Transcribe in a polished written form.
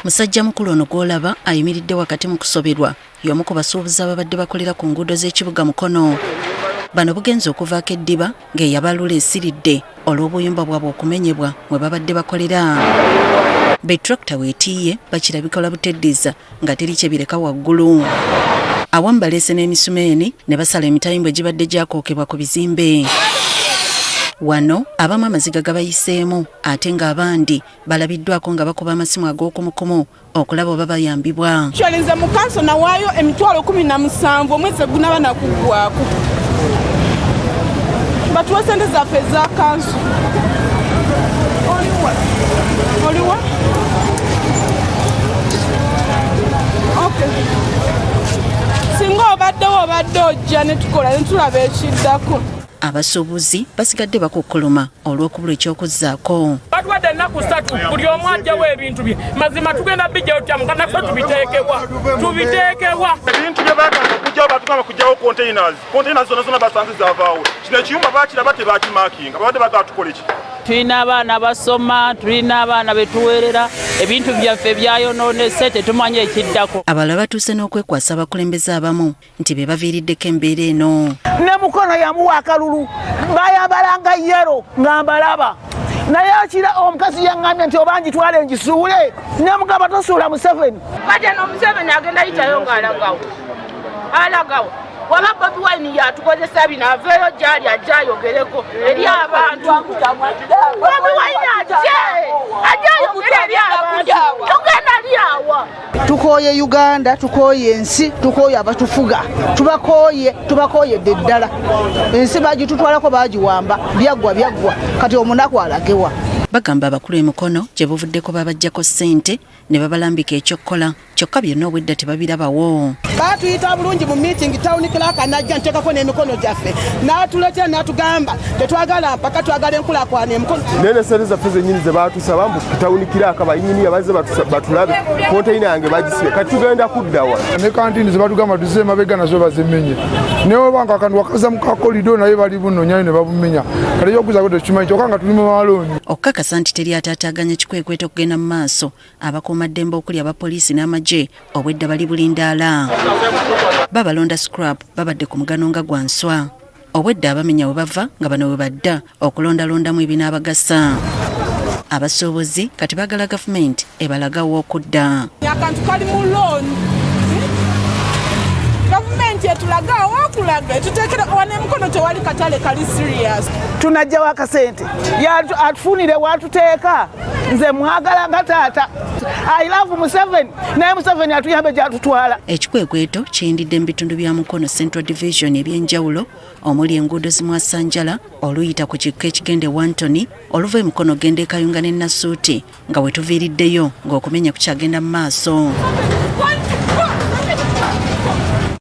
Musajja mukulu ono gw'olaba ayimiridde wakati mu kusoberwa y'omu ku basuubuzi ababadde bakolera ku nguudo z'ekibuga Mukono. Bano bugenze okuvaako eddiba ng'eyabalula esiridde olw'obuyumba bwabwe okumenyebwa mwe babadde bakolera. Betrakta weetiiye bakirabikola buteddiza nga teri kye bireka waggulu. Awamu baleese n'emisumeeni ne basala emitayimbwa egibadde gyakookebwa ku bizimbe. Wano abamu amaziga gabayiseemu ate ng'abandi balabiddwako nga bakuba amasimu ag'okumukumu okulaba oba bayambibwa. Kyolinze mu kanso nawaayo emitwalo 17 omwezi gunaba nakuggwako. Batuwa sente zaffe eza kanso. Oliwa? Okay. Singa obadde ojja ne tukola ne tulaba ekiddako. Abasuubuzi basigadde bakukkuluma olw'okubula eky'okuzzaako. Batuwadde ennaku 3 buli omu aggyawo ebintu bye mazima tugenda bijjayo tya nga naffe tubiteekebwa ebintu bye baagamba okujjawo batugamba kujjawo containers zonna basanze zaavaawo kino ekiyumba baakiraba tebaakimakinga babadde bagala tukole ki. Tulina abaana basoma, tulina abaana betuweerera, ebintu byaffe byayonoonese tetumanyi ekiddako. Abalala batuuse n'okwekwasa abakulembeze abamu nti be baviiriddeko embeera eno. Ne Mukono yamuwa akalulu bayambalanga yero ng'ambalaba naye akira omukazi yaŋŋambye nti obangi twale ngisuule nemugamba tosuula Museveni. Kati no Museveni agenda yitayo ng'alagawo waba Bobi Wine yatukozesa bino aveeyo gyali ajja ayogereko eri abantu. Bobi Wine ajja ayogere eri abantu tugenda lyawa. Tukooye Uganda, tukooye ensi, tukooye abatufuga, tubakooye ddala. Ensi bagitutwalako bagiwamba byaggwa kati omunaku alagewa. Bagamba abakulu Mukono gye buvuddeko babajjako ssente ne babalambika ekyokkola kyokka byonna obwedda tebabirabawo. Batuyita bulungi mu meeting town clerk anajja nteekako n'emikono gyaffe n'atuleetera n'atugamba tetwagala mpaka twagala enkulaakulana emikono. Nene sente zaffe zennyini ze baatusaba mbu town clerk bayinini abazze batulabe konteina yange bagisibe kati tugenda kuddawa. Ne kantini ze batugamba tuze mabega nazo bazimenye naye obanga akantu wakaza mu kakolido naye bali bunonyayo ne babumenya kale yokuzaako tekimanyi kyokka nga tuli mu malooni. Okkakasa nti teri ataataaganya kikwekweto okugenda mu maaso abakuumaddembe okuli abapoliisi n'amagye obwedda bali bulindaala. Babalonda scrap babadde ku mugano nga gwa nswa obwedda abamenya we bava nga bano we badda okulondalondamu ebinaabagasa. Abasuubuzi kati baagala gavumenti ebalaga aw'okudda. Akantu kali mu looni gavumenti etulaga aw'okulaga etuteekera wane Mukono tewali katale kali serious. Tunajjawo akasente atufunire watuteeka nze mwagala nga taata. I love Museveni naye Museveni atuyambe gyatutwala. Ekikwekweto kiyindidde mu bitundu bya Mukono Central Division ebyenjawulo omuli enguudo zimwasanjala oluyita ku kikko ekigende Wantoni oluva Mukono genda e Kayunga ne Nasuuti nga wetuviiriddeyo ng'okumenya kukyagenda mu maaso.